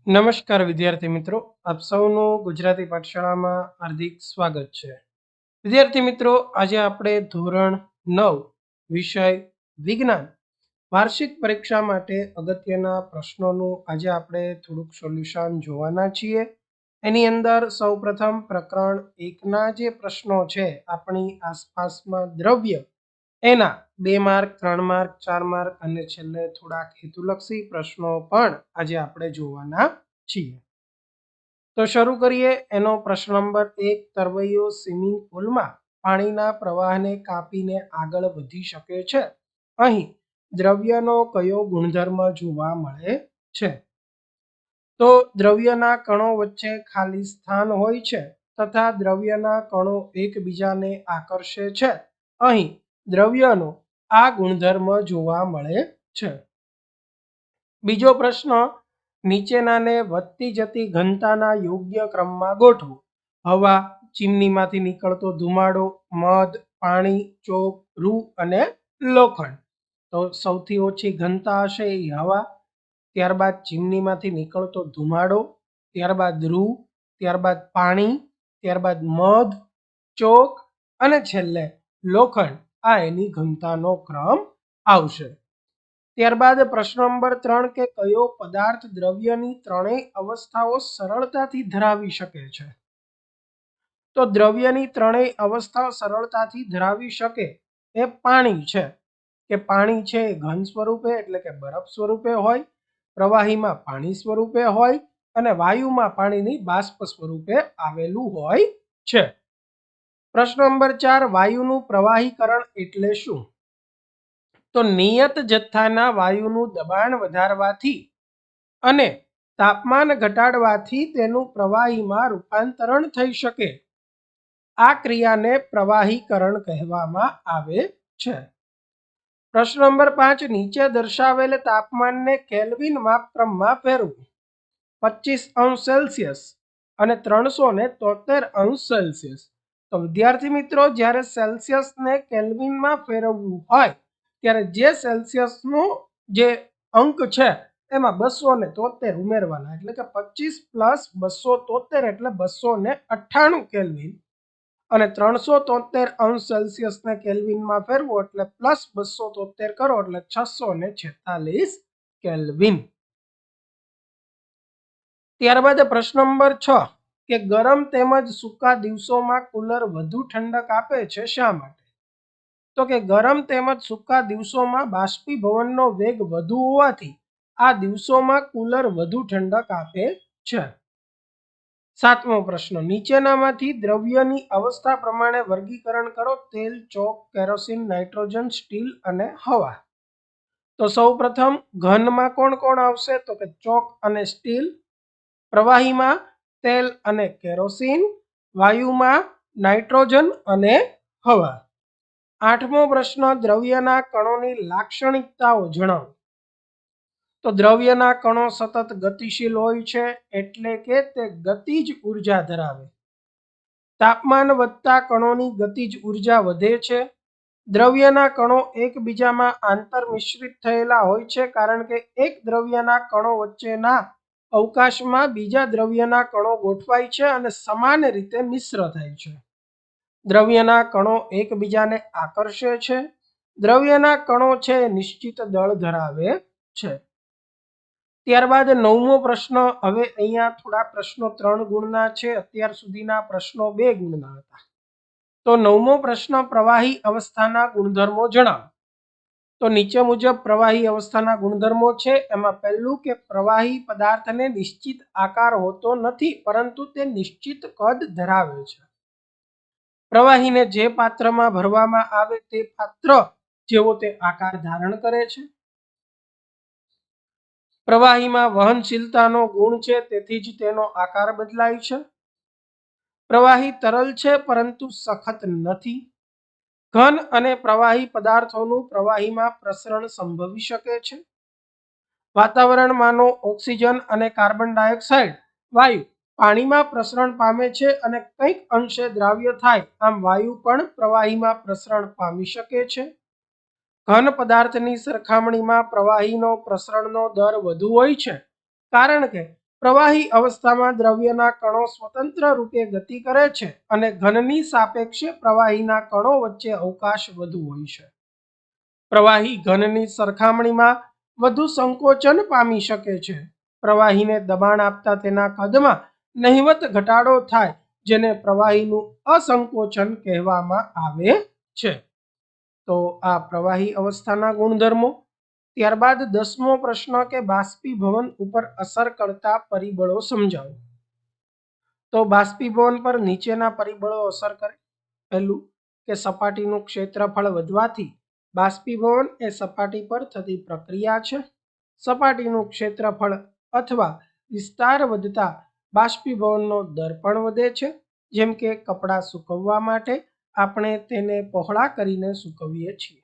નમસ્કાર વિદ્યાર્થી મિત્રો, આપ સૌનું ગુજરાતી પાઠશાળામાં હાર્દિક સ્વાગત છે. વિદ્યાર્થી મિત્રો, આજે આપણે ધોરણ 9 વિષય વિજ્ઞાન વાર્ષિક પરીક્ષા માટે અગત્યના પ્રશ્નોનું આજે આપણે થોડુંક સોલ્યુશન જોવાના છીએ. એની અંદર સૌપ્રથમ પ્રકરણ 1ના જે પ્રશ્નો છે, આપણી આસપાસમાં દ્રવ્ય, એના 2 માર્ક, 3 માર્ક, 4 માર્ક અને છેલ્લે થોડાક હેતુલક્ષી પ્રશ્નો પણ આજે આપણે જોવાના છીએ. તો શરૂ કરીએ. એનો પ્રશ્ન નંબર 1, તરવૈયો સ્વિમિંગ પુલમાં પાણીના પ્રવાહને કાપીને આગળ વધી શકે છે. અહીં દ્રવ્યનો કયો ગુણધર્મ જોવા મળે છે? તો દ્રવ્યના કણો વચ્ચે ખાલી સ્થાન હોય છે તથા દ્રવ્યના કણો એકબીજાને આકર્ષે છે. અહીં દ્રવ્યનો આ ગુણધર્મ જોવા મળે છે. બીજો પ્રશ્ન, નીચેનાને વધતી જતી ઘનતાના યોગ્ય ક્રમમાં ગોઠવો. હવા, ચીમનીમાંથી નીકળતો ધુમાડો, મધ, પાણી, ચોક, રૂ અને લોખંડ. તો સૌથી ઓછી ઘનતા હશે એ હવા, ત્યારબાદ ચીમનીમાંથી નીકળતો ધુમાડો, ત્યારબાદ રૂ, ત્યારબાદ પાણી, ત્યારબાદ મધ, ચોક અને છેલ્લે લોખંડ. આ એની ઘનતાનો ક્રમ આવશે. ત્યારબાદ પ્રશ્ન નંબર 3, કે કયો પદાર્થ દ્રવ્યની ત્રણેય અવસ્થાઓ સરળતાથી ધરાવી શકે છે? તો દ્રવ્યની ત્રણેય અવસ્થાઓ સરળતાથી ધરાવી શકે એ પાણી છે. કે પાણી છે એ ઘન સ્વરૂપે એટલે કે બરફ સ્વરૂપે હોય, પ્રવાહીમાં પાણી સ્વરૂપે હોય અને વાયુમાં પાણીની બાષ્પ સ્વરૂપે આવેલું હોય છે. પ્રશ્ન નંબર 4, વાયુનું પ્રવાહીકરણ એટલે શું? તો નિયત જથ્થાના વાયુનું દબાણ વધારવાથી અને તાપમાન ઘટાડવાથી તેનું પ્રવાહીમાં રૂપાંતરણ થઈ શકે. આ ક્રિયાને પ્રવાહીકરણ કહેવામાં આવે છે. પ્રશ્ન નંબર 5, નીચે દર્શાવેલ તાપમાનને કેલ્વિન માપક્રમમાં ફેરવો. 25°C અને 373°C. તો વિદ્યાર્થી મિત્રો, જ્યારે સેલ્સિયસને કેલ્વિનમાં ફેરવવું હોય ત્યારે જે સેલ્સિયસનો જે અંક છે એમાં 273 ઉમેરવાના, એટલે કે 25 + 273 એટલે 298 કેલ્વિન અને 373°C ને કેલ્વિનમાં ફેરવો એટલે +273 કરો એટલે 646 કેલ્વિન. ત્યારબાદ પ્રશ્ન નંબર 6, કે ગરમ તેમજ સૂકા દિવસોમાં કુલર વધુ ઠંડક આપે છે, શા માટે? તો કે ગરમ તેમજ સૂકા દિવસોમાં બાષ્પીભવનનો વેગ વધુ હોવાથી આ દિવસોમાં કુલર વધુ ઠંડક આપે છે. 7મો પ્રશ્ન, નીચેનામાંથી દ્રવ્યની અવસ્થા પ્રમાણે વર્ગીકરણ કરો. તેલ, ચોક, કેરોસીન, નાઇટ્રોજન, સ્ટીલ અને હવા. તો સૌપ્રથમ ઘનમાં કોણ કોણ આવશે? તો કે ચોક અને સ્ટીલ, પ્રવાહીમાં તેલ અને કેરોસીન, વાયુમાં નાઇટ્રોજન અને હવા. 8મો પ્રશ્ન, દ્રવ્યના કણોની લાક્ષણિકતાઓ જણાવો. તો દ્રવ્યના કણો સતત ગતિશીલ હોય છે એટલે કે તે ગતિજ ઉર્જા ધરાવે. તાપમાન વધતા કણોની ગતિજ ઉર્જા વધે છે. દ્રવ્યના કણો એકબીજામાં આંતરમિશ્રિત થયેલા હોય છે કારણ કે એક દ્રવ્યના કણો વચ્ચેના અવકાશમાં બીજા દ્રવ્યના કણો ગોઠવાય છે અને સમાન રીતે મિશ્ર થાય છે. દ્રવ્યના કણો એકબીજાને આકર્ષે છે. દ્રવ્યના કણો છે નિશ્ચિત દળ ધરાવે છે. ત્યારબાદ 9મો પ્રશ્ન. હવે અહીંયા થોડા પ્રશ્નો 3 ગુણના છે, અત્યાર સુધીના પ્રશ્નો 2 ગુણના હતા. તો 9મો પ્રશ્ન, પ્રવાહી અવસ્થાના ગુણધર્મો જણાવો. તો નીચે મુજબ પ્રવાહી અવસ્થાના ગુણધર્મો છે. એમાં પહેલું કે પ્રવાહી પદાર્થને નિશ્ચિત આકાર હોતો નથી પરંતુ તે નિશ્ચિત કદ ધરાવે છે. પ્રવાહીને જે પાત્રમાં ભરવામાં આવે તે પાત્ર જેવો તે આકાર ધારણ કરે છે. પ્રવાહીમાં વહનશીલતાનો ગુણ છે તેથી જ તેનો આકાર બદલાય છે. પ્રવાહી તરલ છે પરંતુ સખત નથી. ઘન અને પ્રવાહી પદાર્થોનું પ્રવાહીમાં પ્રસરણ સંભવી શકે છે. વાતાવરણમાંનો ઓક્સિજન અને કાર્બન ડાયોક્સાઇડ વાયુ પાણીમાં પ્રસરણ પામે છે અને કંઈક અંશે દ્રાવ્ય થાય આમ વાયુ પણ પ્રવાહીમાં પ્રસરણ પામી શકે છે. ઘન પદાર્થની સરખામણીમાં પ્રવાહીનો પ્રસરણનો દર વધુ હોય છે કારણ કે પ્રવાહી અવસ્થામાં દ્રવ્યના કણો સ્વતંત્ર રૂપે ગતિ કરે છે અને ઘનની સાપેક્ષે પ્રવાહીના કણો વચ્ચે અવકાશ વધુ હોય છે. પ્રવાહી ઘનની સરખામણીમાં વધુ સંકોચન પામી શકે છે. પ્રવાહીને દબાણ આપતા તેના કદમાં નહિવત ઘટાડો થાય, જેને પ્રવાહીનું અસંકોચન કહેવામાં આવે છે. તો આ પ્રવાહી અવસ્થાના ગુણધર્મો. ત્યારબાદ 10મો પ્રશ્ન કે બાષ્પીભવન ઉપર અસર કરતા પરિબળો સમજાવો. તો બાષ્પીભવન પર નીચેના પરિબળો અસર કરે. પહેલું કે સપાટીનું ક્ષેત્રફળ વધવાથી બાષ્પીભવન એ સપાટી પર થતી પ્રક્રિયા છે. સપાટીનું ક્ષેત્રફળ અથવા વિસ્તાર વધતા બાષ્પીભવનનો દર પણ વધે છે. જેમ કે કપડાં સૂકવવા માટે આપણે તેને પહોળા કરીને સૂકવીએ છીએ.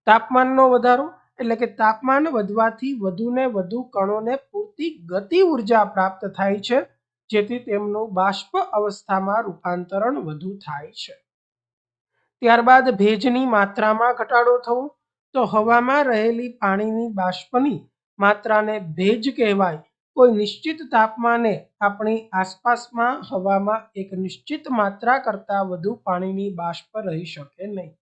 તાપમાનનો વધારો એટલે કે તાપમાન વધવાથી વધુને વધુ કણોને પૂરતી ગતિ ઉર્જા પ્રાપ્ત થાય છે, જેથી તેમનું બાષ્પ અવસ્થામાં રૂપાંતરણ વધુ થાય છે. ત્યારબાદ ભેજની માત્રામાં ઘટાડો થવો. તો હવામાં રહેલી પાણીની બાષ્પની માત્રાને ભેજ કહેવાય. કોઈ નિશ્ચિત તાપમાને આપણી આસપાસમાં હવામાં એક નિશ્ચિત માત્રા કરતાં વધુ પાણીની બાષ્પ રહી શકે નહીં.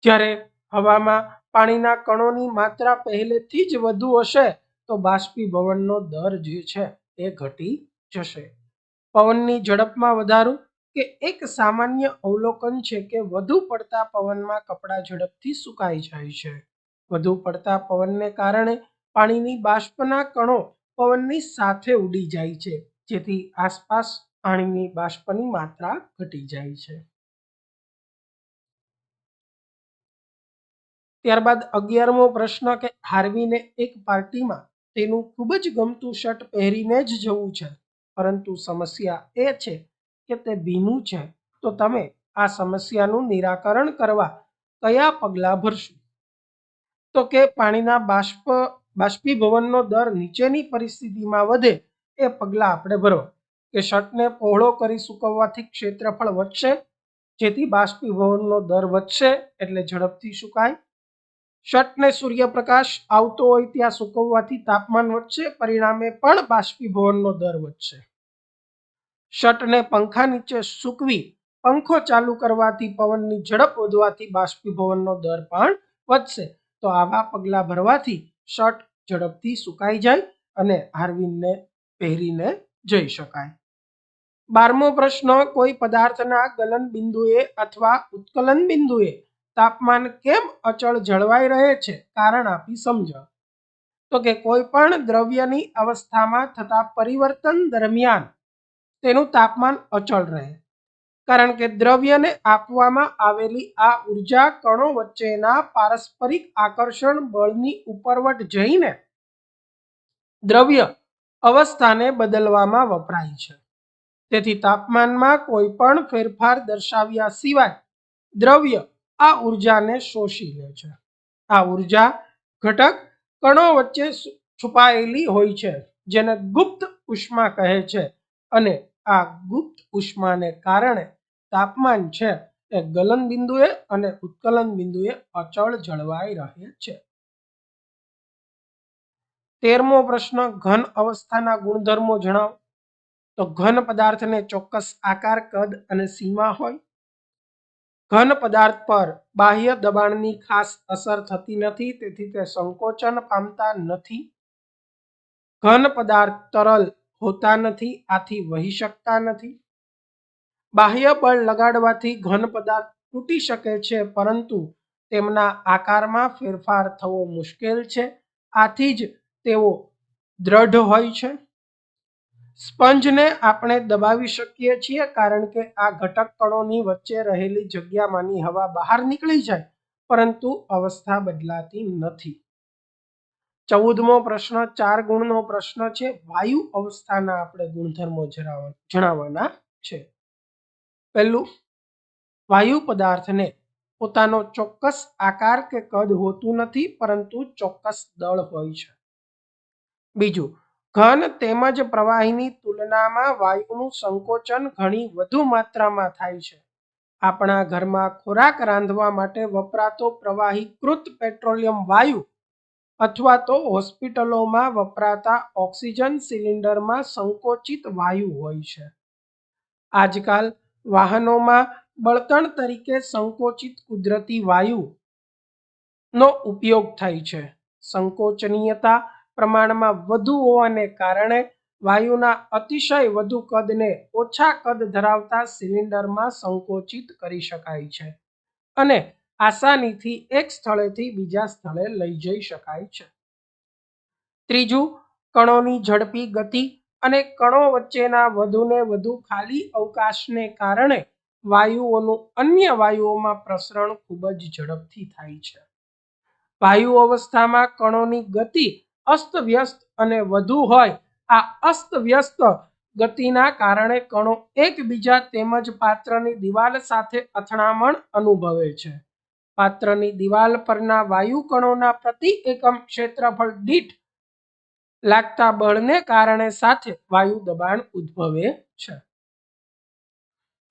જ્યારે હવામાં પાણીના કણોની માત્રા પહેલેથી જ વધુ હશે તો બાષ્પીભવનનો દર જે છે એ ઘટી જશે. પવનની ઝડપમાં વધારો કે એક સામાન્ય અવલોકન છે કે વધુ પડતા પવનમાં કપડાં ઝડપથી સુકાઈ જાય છે. વધુ પડતા પવનને કારણે પાણીની બાષ્પના કણો પવનની સાથે ઉડી જાય છે, જેથી આસપાસ પાણીની બાષ્પની માત્રા ઘટી જાય છે. ત્યારબાદ 11મો પ્રશ્ન કે હાર્વીને એક પાર્ટીમાં તેનું ખૂબ જ ગમતું શર્ટ પહેરીને જ જવું છે, પરંતુ સમસ્યા એ છે કે તે ભીનું છે. તો તમે આ સમસ્યાનું નિરાકરણ કરવા કયા પગલાં ભરશો? તો કે પાણીના બાષ્પીભવનનો દર નીચેની પરિસ્થિતિમાં વધે એ પગલાં આપણે ભરવા. કે શર્ટને પહોળો કરી સૂકવવાથી ક્ષેત્રફળ વધશે, જેથી બાષ્પીભવનનો દર વધશે એટલે ઝડપથી સુકાય. શર્ટને સૂર્યપ્રકાશ આવતો હોય ત્યાં સૂકવવાથી તાપમાન વધશે, પરિણામે પણ બાષ્પીભવનનો દર વધશે. શર્ટને પંખા નીચે સૂકવી પંખો ચાલુ કરવાથી પવનની ઝડપ વધવાથી બાષ્પીભવનનો દર પણ વધશે. તો આવા પગલાં ભરવાથી શર્ટ ઝડપથી સુકાઈ જાય અને હાર્વીને પહેરીને જઈ શકાય. 12મો પ્રશ્ન કોઈ પદાર્થના ગલન બિંદુએ અથવા ઉત્કલન બિંદુએ તાપમાન કેમ અચળ જળવાઈ રહે છે? કારણ આપી સમજાવો. તો કે કોઈ પણ દ્રવ્યની અવસ્થામાં થતા પરિવર્તન દરમિયાન તેનું તાપમાન અચળ રહે, કારણ કે દ્રવ્યને આપવામાં આવેલી આ ઉર્જા કણો વચ્ચેના પારસ્પરિક આકર્ષણ બળની ઉપરવટ જઈને દ્રવ્ય અવસ્થાને બદલવામાં વપરાય છે. તેથી તાપમાનમાં કોઈ પણ ફેરફાર દર્શાવ્યા સિવાય દ્રવ્ય આ ઉર્જાને શોષી લે છે. આ ઉર્જા ઘટક કણો વચ્ચે છુપાયેલી હોય છે, જેને ગુપ્ત ઉષ્મા કહે છે, અને આ ગુપ્ત ઉષ્માને કારણે તાપમાન છે એ ગલન બિંદુએ અને ઉત્કલન બિંદુએ અચળ જળવાઈ રહે છે. 13મો પ્રશ્ન ઘન અવસ્થાના ગુણધર્મો જણાવો. તો ઘન પદાર્થને ચોક્કસ આકાર, કદ અને સીમા હોય. ઘન પદાર્થ પર બાહ્ય દબાણની ખાસ અસર થતી નથી, તેથી તે સંકોચન પામતા નથી. ઘન પદાર્થ તરલ હોતા નથી, આથી વહી શકતા નથી. બાહ્ય બળ લગાડવાથી ઘન પદાર્થ તૂટી શકે છે, પરંતુ તેમના આકારમાં ફેરફાર થવો મુશ્કેલ છે, આથી જ તેઓ દ્રઢ હોય છે. સ્પંજને આપણે દબાવી શકીએ છીએ, કારણ કે આ ઘટક કણોની વચ્ચે રહેલી જગ્યામાંની હવા બહાર નીકળી જાય, પરંતુ અવસ્થા બદલાતી નથી. 14મો પ્રશ્ન 4 ગુણનો પ્રશ્ન છે. વાયુ અવસ્થાના આપણે ગુણધર્મો જણાવવાના છે. પહેલું, વાયુ પદાર્થને પોતાનો ચોક્કસ આકાર કે કદ હોતું નથી, પરંતુ ચોક્કસ દળ હોય છે. બીજું, ઘન તેમજ પ્રવાહીની તુલનામાં વાયુનું સંકોચન ઘણી વધુ માત્રામાં થાય છે. આપણા ઘરમાં ખોરાક રાંધવા માટે વપરાતો પ્રવાહીકૃત પેટ્રોલિયમ વાયુ અથવા તો હોસ્પિટલોમાં વપરાતા ઓક્સિજન સિલિન્ડરમાં સંકોચિત વાયુ હોય છે. આજકાલ વાહનોમાં બળતણ તરીકે સંકોચિત કુદરતી વાયુ નો ઉપયોગ થાય છે. સંકોચનીયતા પ્રમાણમાં વધુ હોવાને કારણે વાયુના અતિશય વધુ કદને ઓછા કદ ધરાવતા સિલિન્ડરમાં સંકોચિત કરી શકાય છે અને આસાનીથી એક સ્થળેથી બીજા સ્થળે લઈ જઈ શકાય છે. ત્રીજું, કણોની ઝડપી ગતિ અને કણો વચ્ચેના વધુને વધુ ખાલી અવકાશને કારણે વાયુઓનું અન્ય વાયુઓમાં પ્રસરણ ખૂબ જ ઝડપથી થાય છે. વાયુ અવસ્થામાં કણોની ગતિ અસ્તવ્યસ્ત અને વધુ હોય. આ અસ્તવ્યસ્ત ગતિના કારણે કણો એકબીજા તેમજ પાત્રની દિવાલ સાથે અથડામણ અનુભવે છે. પાત્રની દિવાલ પરના વાયુ કણોના પ્રતિ એકમ ક્ષેત્રફળ દીઠ લાગતા બળને કારણે સાથે વાયુ દબાણ ઉદ્ભવે છે.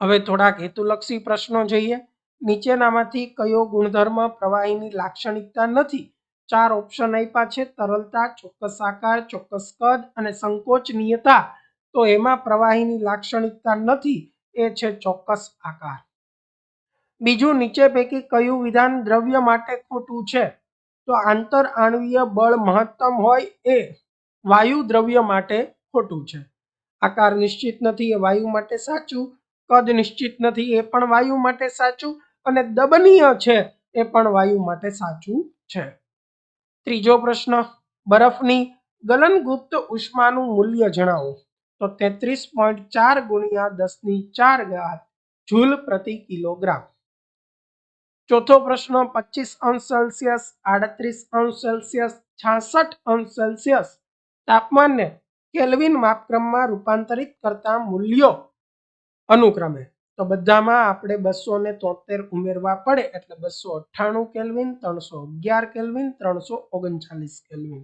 હવે થોડાક હેતુલક્ષી પ્રશ્નો જોઈએ. નીચેનામાંથી કયો ગુણધર્મ પ્રવાહીની લાક્ષણિકતા નથી? 4 ઓપ્શન આપ્યા છે: તરલતા, ચોક્કસ આકાર, ચોક્કસ કદ અને સંકોચનીયતા. તો એમાં પ્રવાહીની લાક્ષણિકતા નથી, એ છે ચોક્કસ આકાર. બીજું, નીચે પૈકી કયું વિધાન દ્રવ્ય માટે ખોટું છે? તો આંતર આણ્વીય બળ મહત્તમ હોય એ વાયુ દ્રવ્ય માટે ખોટું છે. આકાર નિશ્ચિત નથી એ વાયુ માટે સાચું. કદ નિશ્ચિત નથી એ પણ વાયુ માટે સાચું. અને દબનીય છે એ પણ વાયુ માટે સાચું છે. ત્રીજો પ્રશ્ન, બરફની ગલનગુપ્ત ઉષ્માનું મૂલ્ય જણાવો. તો 33.4 ગુણ્યા 10⁴ જૂલ પ્રતિ કિલોગ્રામ. ચોથો પ્રશ્ન, 25°C, 38°C, 66°C તાપમાનને કેલ્વિન માપક્રમમાં રૂપાંતરિત કરતા મૂલ્યો અનુક્રમે. તો બધામાં આપણે 273 ઉમેરવા પડે એટલે 298 કેલ્વિન, 311 કેલ્વિન, 339 કેલ્વિન.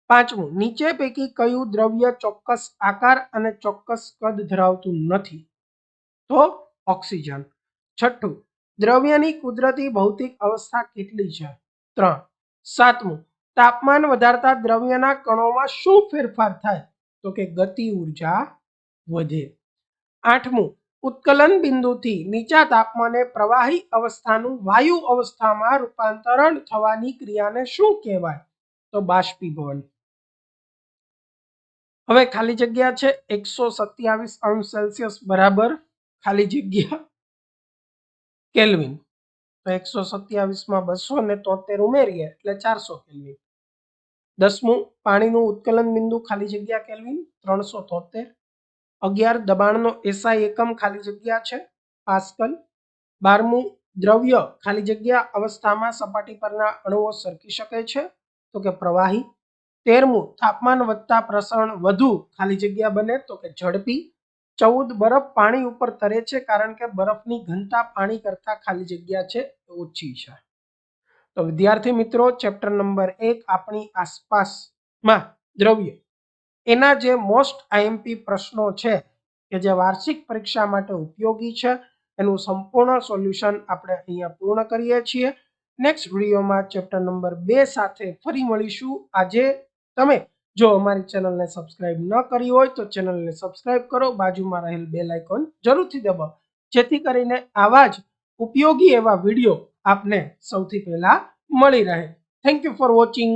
પાંચમું, નીચે પૈકી કયું દ્રવ્ય ચોક્કસ આકાર અને ચોક્કસ કદ ધરાવતું નથી? તો ઓક્સિજન. છઠ્ઠું, દ્રવ્યની કુદરતી ભૌતિક અવસ્થા કેટલી છે? 3. સાતમું, તાપમાન વધારતા દ્રવ્યના કણોમાં શું ફેરફાર થાય? તો કે ગતિ ઉર્જા વધે. આઠમું, ઉત્કલન બિંદુથી નીચા તાપમાને પ્રવાહી અવસ્થાનું વાયુ અવસ્થામાં રૂપાંતરણ થવાની ક્રિયાને શું કહેવાય? તો બાષ્પીભવન. હવે ખાલી જગ્યા છે 127°C બરાબર ખાલી જગ્યા કેલ્વિન. તો 127 માં 273 ઉમેરીએ એટલે 400 કેલ્વિન. 10મું, પાણીનું ઉત્કલન બિંદુ ખાલી જગ્યા કેલ્વિન 373. 11, દબાણનો એસઆઈ એકમ ખાલી જગ્યા છે પાસ્કલ. 12મું, દ્રવ્ય ખાલી જગ્યા અવસ્થામાં સપાટી પરના અણુઓ સરકી શકે છે તો કે પ્રવાહી. 13મું, તાપમાન વધતા પ્રસરણ વધુ ખાલી જગ્યા બને તો કે ઝડપી. 14, બરફ પાણી ઉપર તરે છે કારણ કે બરફની ઘનતા પાણી કરતાં ખાલી જગ્યા છે ઓછી છે. તો વિદ્યાર્થી મિત્રો, ચેપ્ટર નંબર 1 આપણી આસપાસમાં દ્રવ્ય એના જે મોસ્ટ આઈએમપી પ્રશ્નો છે કે જે વાર્ષિક પરીક્ષા માટે ઉપયોગી છે એનું સંપૂર્ણ સોલ્યુશન આપણે અહીંયા પૂર્ણ કરીએ છીએ. નેક્સ્ટ વિડીયોમાં ચેપ્ટર નંબર 2 સાથે ફરી મળીશું. આજે તમે જો અમારી ચેનલને સબસ્ક્રાઇબ ન કરી હોય તો ચેનલને સબસ્ક્રાઇબ કરો, બાજુમાં રહેલ બેલ આઇકોન જરૂરથી દબાવો જેથી કરીને આવા જ ઉપયોગી એવા વિડીયો આપને સૌથી પહેલા મળી રહે. Thank you for watching.